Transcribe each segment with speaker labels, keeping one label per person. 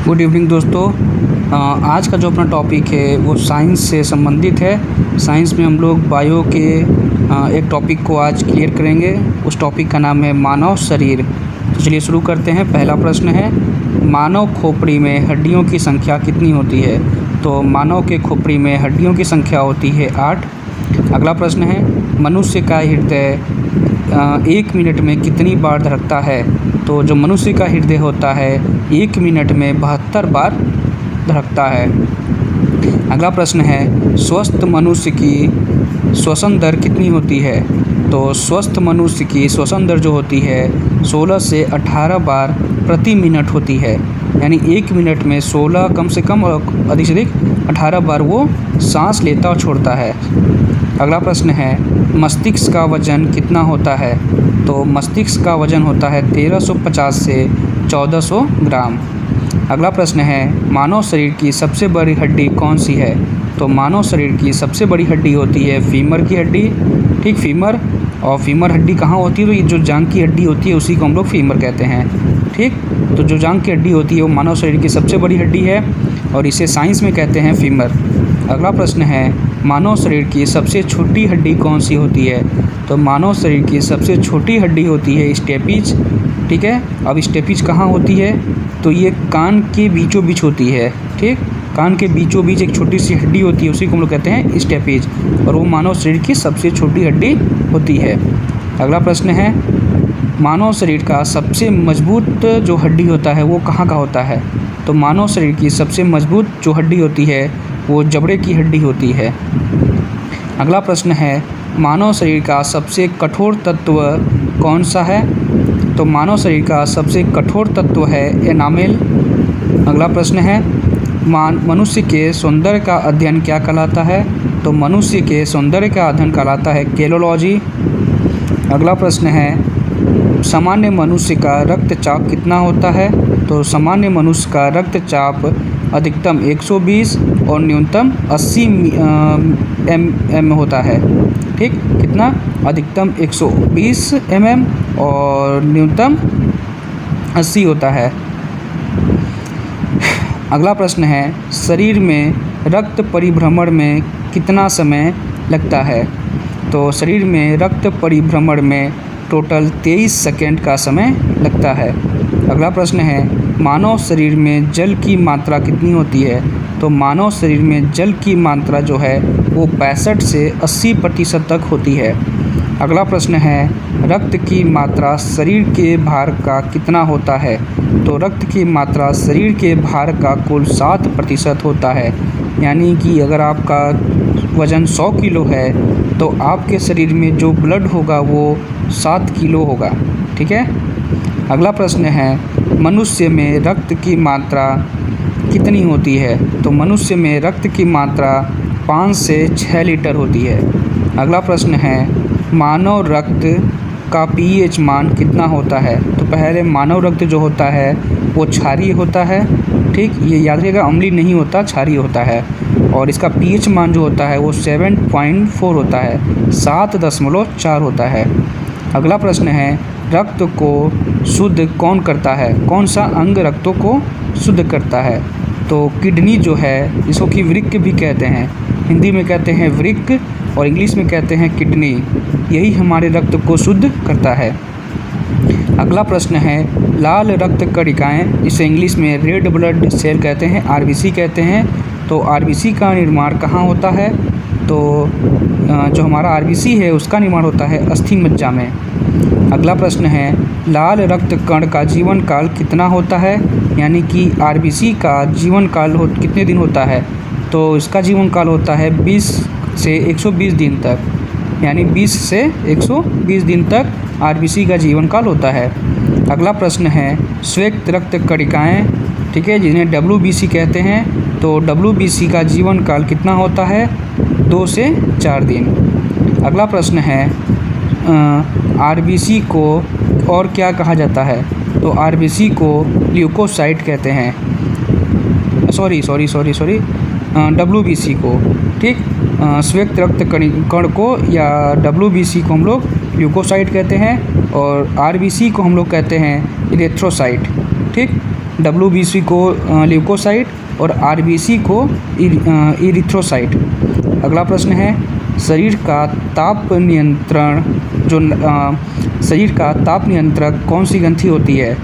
Speaker 1: Good evening दोस्तों। आज का जो अपना टॉपिक है वो साइंस से संबंधित है। साइंस में हम लोग बायो के एक टॉपिक को आज क्लियर करेंगे। उस टॉपिक का नाम है मानव शरीर। तो चलिए शुरू करते हैं। पहला प्रश्न है, मानव खोपड़ी में हड्डियों की संख्या कितनी होती है? तो मानव के खोपड़ी में हड्डियों की संख्या होती है 8। अगला प्रश्न है, मनुष्य का हृदय 1 मिनट में कितनी बार धड़कता है? तो जो मनुष्य का हृदय होता है 1 मिनट में 72 बार धड़कता है। अगला प्रश्न है, स्वस्थ मनुष्य की श्वसन दर कितनी होती है? तो स्वस्थ मनुष्य की श्वसन दर जो होती है 16 से 18 बार प्रति मिनट होती है। यानी 1 मिनट में 16 कम से कम और अधिक से अधिक 18 बार वो सांस लेता और छोड़ता है। अगला प्रश्न है, मस्तिष्क का वजन कितना होता है? तो मस्तिष्क का वजन होता है 1350 से 1400 ग्राम। अगला प्रश्न है, मानव शरीर की सबसे बड़ी हड्डी कौन सी है? तो मानव शरीर की सबसे बड़ी हड्डी होती है फीमर की हड्डी। ठीक, फीमर। और फीमर हड्डी कहाँ होती है? तो ये जो जांघ की हड्डी होती है उसी को हम लोग फीमर कहते हैं। ठीक, तो जो जांघ की हड्डी होती है वो मानव शरीर की सबसे बड़ी हड्डी है और इसे साइंस में कहते हैं फीमर। अगला प्रश्न है, मानव शरीर की सबसे छोटी हड्डी कौन सी होती है? तो मानव शरीर की सबसे छोटी हड्डी होती है स्टेपिज। ठीक है, अब स्टेपिज कहाँ होती है? तो ये कान के बीचों बीच होती है। ठीक, कान के बीचों बीच एक छोटी सी हड्डी होती है, उसी को हम लोग कहते हैं स्टेपिज, और वो मानव शरीर की सबसे छोटी हड्डी होती है। अगला प्रश्न है, मानव शरीर का सबसे मजबूत जो हड्डी होता है वो कहाँ का होता है? तो मानव शरीर की सबसे मजबूत जो हड्डी होती है वो जबड़े की हड्डी होती है। अगला प्रश्न है, मानव शरीर का सबसे कठोर तत्व कौन सा है? तो मानव शरीर का सबसे कठोर तत्व है एनामेल। अगला प्रश्न है, मनुष्य के सौंदर्य का अध्ययन क्या कहलाता है? तो मनुष्य के सौंदर्य का अध्ययन कहलाता है केलोलॉजी। अगला प्रश्न है, सामान्य मनुष्य का रक्तचाप कितना होता है? तो सामान्य मनुष्य का रक्तचाप अधिकतम 120 और न्यूनतम 80 mm होता है। ठीक, कितना? अधिकतम 120 mm और न्यूनतम 80 होता है। अगला प्रश्न है, शरीर में रक्त परिभ्रमण में कितना समय लगता है? तो शरीर में रक्त परिभ्रमण में टोटल 23 सेकेंड का समय लगता है। अगला प्रश्न है, मानव शरीर में जल की मात्रा कितनी होती है? तो मानव शरीर में जल की मात्रा जो है वो 65 से 80% तक होती है। अगला प्रश्न है, रक्त की मात्रा शरीर के भार का कितना होता है? तो रक्त की मात्रा शरीर के भार का कुल 7% होता है। यानी कि अगर आपका वज़न 100 किलो है तो आपके शरीर में जो ब्लड होगा वो 7 किलो होगा। ठीक है। अगला प्रश्न है, मनुष्य में रक्त की मात्रा कितनी होती है? तो मनुष्य में रक्त की मात्रा 5 से 6 लीटर होती है। अगला प्रश्न है, मानव रक्त का पीएच मान कितना होता है? तो पहले मानव रक्त जो होता है वो क्षारीय होता है। ठीक, ये याद रखिएगा, अम्लीय नहीं होता, क्षारीय होता है। और इसका पीएच मान जो होता है वो 7.4 होता है, 7.4 होता है। अगला प्रश्न है, रक्त को शुद्ध कौन करता है? कौन सा अंग रक्तों को शुद्ध करता है? तो किडनी जो है, जिसको कि वृक्क भी कहते हैं, हिंदी में कहते हैं वृक्क और इंग्लिश में कहते हैं किडनी, यही हमारे रक्त को शुद्ध करता है। अगला प्रश्न है, लाल रक्त कणिकाएँ, जिसे इंग्लिश में रेड ब्लड सेल कहते हैं, आरबीसी कहते हैं, तो आरबीसी का निर्माण कहाँ होता है? तो जो हमारा आरबीसी है उसका निर्माण होता है अस्थि मज्जा में। अगला प्रश्न है, लाल रक्त कण का जीवन काल कितना होता है? यानी कि आरबीसी का जीवन काल कितने दिन होता है? तो इसका जीवन काल होता है 20 से 120 दिन तक। यानी 20 से 120 दिन तक आरबीसी का जीवन काल होता है। अगला प्रश्न है, श्वेत रक्त कणिकाएँ, ठीक है, जिन्हें डब्ल्यूबीसी कहते हैं, तो डब्ल्यूबीसी का जीवन काल कितना होता है? 2 से 4 दिन। अगला प्रश्न है, आरबीसी को और क्या कहा जाता है? तो आरबीसी को ल्यूकोसाइट कहते हैं। सॉरी डब्ल्यूबीसी को। ठीक, श्वेत रक्त कण को या डब्ल्यूबीसी को हम लोग ल्यूकोसाइट कहते हैं और आरबीसी को हम लोग कहते हैं इरेथ्रोसाइट। ठीक, WBC को ल्यूकोसाइट और RBC को इरिथ्रोसाइट। अगला प्रश्न है शरीर का ताप नियंत्रण शरीर का ताप नियंत्रक कौन सी ग्रंथि होती है?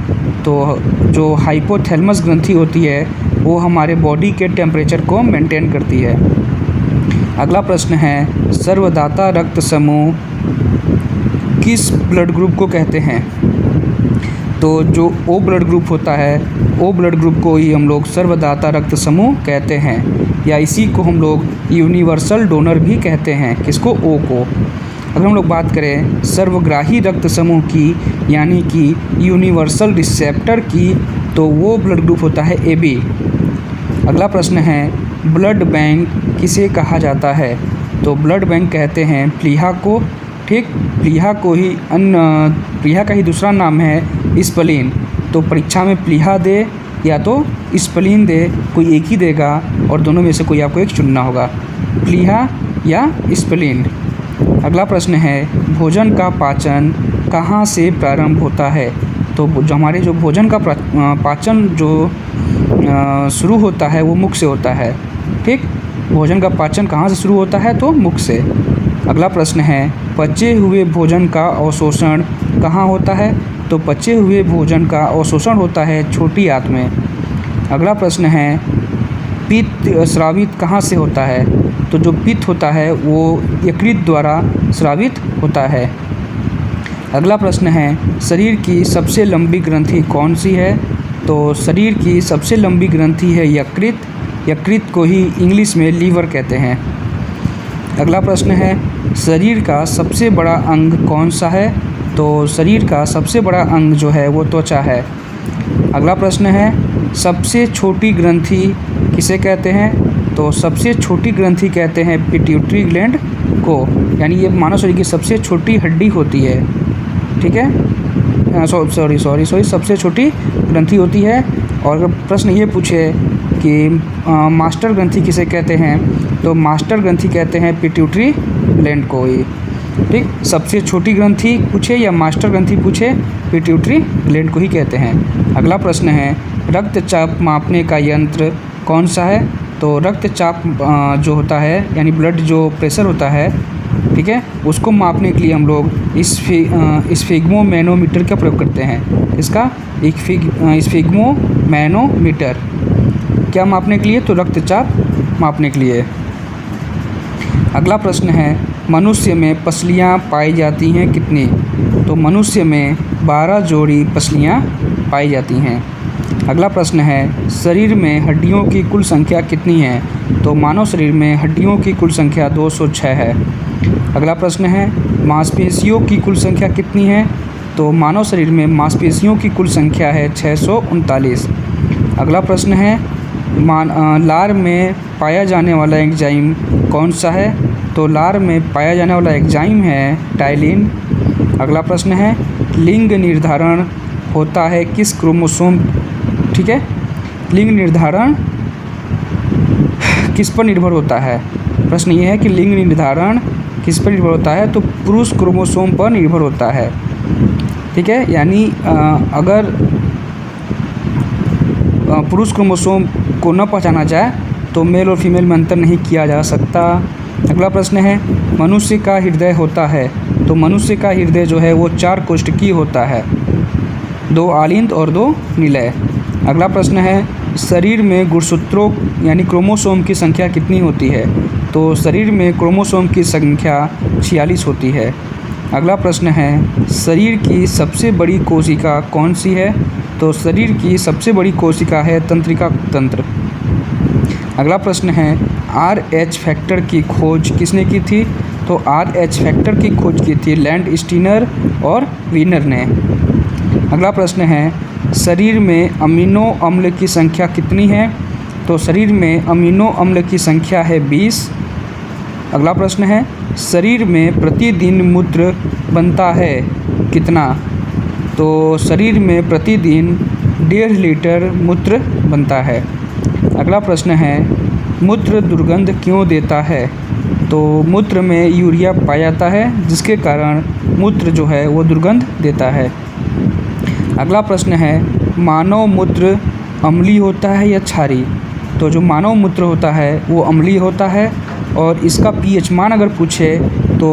Speaker 1: तो जो हाइपोथैलेमस ग्रंथि होती है वो हमारे बॉडी के टेम्परेचर को मेंटेन करती है। अगला प्रश्न है सर्वदाता रक्त समूह किस ब्लड ग्रुप को कहते हैं? तो जो O ब्लड ग्रुप होता है O ब्लड ग्रुप को ही हम लोग सर्वदाता रक्त समूह कहते हैं, या इसी को हम लोग यूनिवर्सल डोनर भी कहते हैं। किसको? O को। अगर हम लोग बात करें सर्वग्राही रक्त समूह की यानी कि यूनिवर्सल रिसेप्टर की, तो वो ब्लड ग्रुप होता है AB। अगला प्रश्न है ब्लड बैंक किसे कहा जाता है? तो ब्लड बैंक कहते हैं प्लीहा को। ठीक, प्लीहा का ही दूसरा नाम है स्प्लीन। तो परीक्षा में प्लीहा दे या तो स्प्लीन दे, कोई एक ही देगा और दोनों में से कोई आपको एक चुनना होगा, प्लीहा या स्प्लीन। अगला प्रश्न है भोजन का पाचन कहाँ से प्रारंभ होता है? तो जो हमारे जो भोजन का पाचन जो शुरू होता है वो मुख से होता है। ठीक, भोजन का पाचन कहाँ से शुरू होता है? तो मुख से। अगला प्रश्न है पचे हुए भोजन का अवशोषण कहाँ होता है? तो पचे हुए भोजन का अवशोषण होता है छोटी आंत में। अगला प्रश्न है पित्त स्रावित कहाँ से होता है? तो जो पित्त होता है वो यकृत द्वारा स्रावित होता है। अगला प्रश्न है शरीर की सबसे लंबी ग्रंथि कौन सी है? तो शरीर की सबसे लंबी ग्रंथि है यकृत। यकृत को ही इंग्लिश में लीवर कहते हैं। अगला प्रश्न है शरीर का सबसे बड़ा अंग कौन सा है? तो शरीर का सबसे बड़ा अंग जो है वो त्वचा है। अगला प्रश्न है सबसे छोटी ग्रंथि किसे कहते हैं? तो सबसे छोटी ग्रंथि कहते हैं पिट्यूटरी ग्लैंड को, यानी ये मानव शरीर की सबसे छोटी हड्डी होती है। ठीक है, सॉरी सबसे छोटी ग्रंथि होती है। और अगर प्रश्न ये पूछे कि मास्टर ग्रंथि किसे कहते हैं? तो मास्टर ग्रंथि कहते हैं पिट्यूटरी ग्लैंड को ही। ठीक, सबसे छोटी ग्रंथि पूछे या मास्टर ग्रंथि पूछे, पिट्यूटरी ग्लैंड को ही कहते हैं। अगला प्रश्न है रक्तचाप मापने का यंत्र कौन सा है? तो रक्तचाप जो होता है यानी ब्लड जो प्रेशर होता है, ठीक है, उसको मापने के लिए हम लोग स्फिग्मोमैनोमीटर का प्रयोग करते हैं। इसका स्फिग्मोमैनोमीटर क्या मापने के लिए? तो रक्तचाप मापने के लिए। अगला प्रश्न है मनुष्य में पसलियाँ पाई जाती हैं कितनी? तो मनुष्य में 12 जोड़ी पसलियाँ पाई जाती हैं। अगला प्रश्न है शरीर में हड्डियों की कुल संख्या कितनी है? तो मानव शरीर में हड्डियों की कुल संख्या 206 है। अगला प्रश्न है मांसपेशियों की कुल संख्या कितनी है? तो मानव शरीर में मांसपेशियों की कुल संख्या है 639। अगला प्रश्न है लार में पाया जाने वाला एंजाइम कौन सा है? तो लार में पाया जाने वाला एंजाइम है टाइलिन। अगला प्रश्न है लिंग निर्धारण होता है किस क्रोमोसोम? ठीक है, लिंग निर्धारण किस पर निर्भर होता है? प्रश्न ये है कि लिंग निर्धारण किस पर निर्भर होता है? तो पुरुष क्रोमोसोम पर निर्भर होता है। ठीक है, यानी अगर पुरुष क्रोमोसोम को न पहचाना जाए तो मेल और फीमेल में अंतर नहीं किया जा सकता। अगला प्रश्न है मनुष्य का हृदय होता है? तो मनुष्य का हृदय जो है वो 4 कोष्ठकीय होता है, 2 आलिंद और 2 निलय। अगला प्रश्न है शरीर में गुणसूत्रों यानी क्रोमोसोम की संख्या कितनी होती है? तो शरीर में क्रोमोसोम की संख्या 46 होती है। अगला प्रश्न है शरीर की सबसे बड़ी कोशिका कौन सी है? तो शरीर की सबसे बड़ी कोशिका है तंत्रिका तंत्र। अगला प्रश्न है RH फैक्टर की खोज किसने की थी? तो RH फैक्टर की खोज की थी लैंड स्टीनर और वीनर ने। अगला प्रश्न है शरीर में अमीनो अम्ल की संख्या कितनी है? तो शरीर में अमीनो अम्ल की संख्या है 20। अगला प्रश्न है शरीर में प्रतिदिन मूत्र बनता है कितना? तो शरीर में प्रतिदिन 1.5 लीटर मूत्र बनता है। अगला प्रश्न है मूत्र दुर्गंध क्यों देता है? तो मूत्र में यूरिया पाया जाता है जिसके कारण मूत्र जो है वो दुर्गंध देता है। अगला प्रश्न है मानव मूत्र अम्लीय होता है या क्षारीय? तो जो मानव मूत्र होता है वो अम्लीय होता है और इसका पीएच मान अगर पूछे तो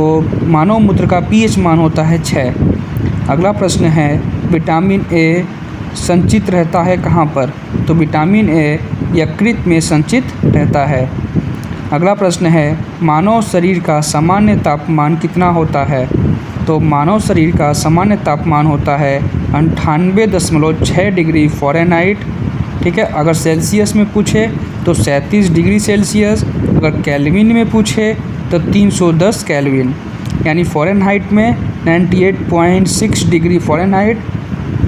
Speaker 1: मानव मूत्र का पीएच मान होता है 6। अगला प्रश्न है विटामिन ए संचित रहता है कहाँ पर? तो विटामिन ए यकृत में संचित रहता है। अगला प्रश्न है मानव शरीर का सामान्य तापमान कितना होता है? तो मानव शरीर का सामान्य तापमान होता है 98.6 डिग्री फ़ारेनहाइट। ठीक है, अगर सेल्सियस में पूछे तो 37 डिग्री सेल्सियस, अगर केल्विन में पूछे तो 310 केल्विन, यानी फ़ारेनहाइट में 98.6 डिग्री फ़ारेनहाइट,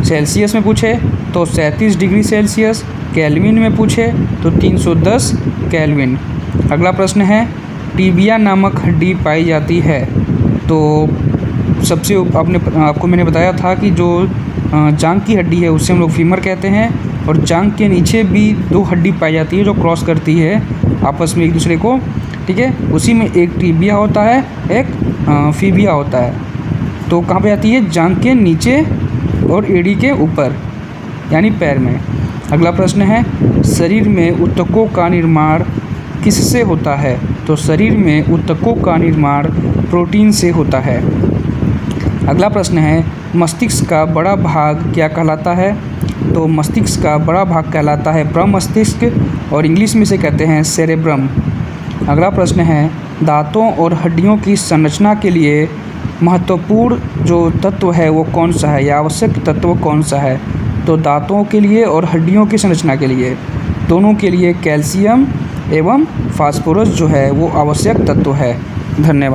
Speaker 1: सेल्सियस में पूछे तो 37 डिग्री सेल्सियस, केल्विन में पूछे तो 310 केल्विन। अगला प्रश्न है टीबिया नामक हड्डी पाई जाती है। तो सबसे आपको मैंने बताया था कि जो जांघ की हड्डी है उससे हम लोग फीमर कहते हैं, और जांघ के नीचे भी 2 हड्डी पाई जाती है जो क्रॉस करती है आपस में एक दूसरे को। ठीक है, उसी में एक टीबिया होता है, एक फीबिया होता है। तो कहाँ पे आती है? जांघ के नीचे और एड़ी के ऊपर, यानी पैर में। अगला प्रश्न है शरीर में ऊतकों का निर्माण किससे होता है? तो शरीर में ऊतकों का निर्माण प्रोटीन से होता है। अगला प्रश्न है मस्तिष्क का बड़ा भाग क्या कहलाता है? तो मस्तिष्क का बड़ा भाग कहलाता है प्रमस्तिष्क, और इंग्लिश में से कहते हैं सेरेब्रम। अगला प्रश्न है दांतों और हड्डियों की संरचना के लिए महत्वपूर्ण जो तत्व है वो कौन सा है, या आवश्यक तत्व कौन सा है? तो दांतों के लिए और हड्डियों की संरचना के लिए, दोनों के लिए कैल्शियम एवं फास्फोरस जो है वो आवश्यक तत्व है। धन्यवाद।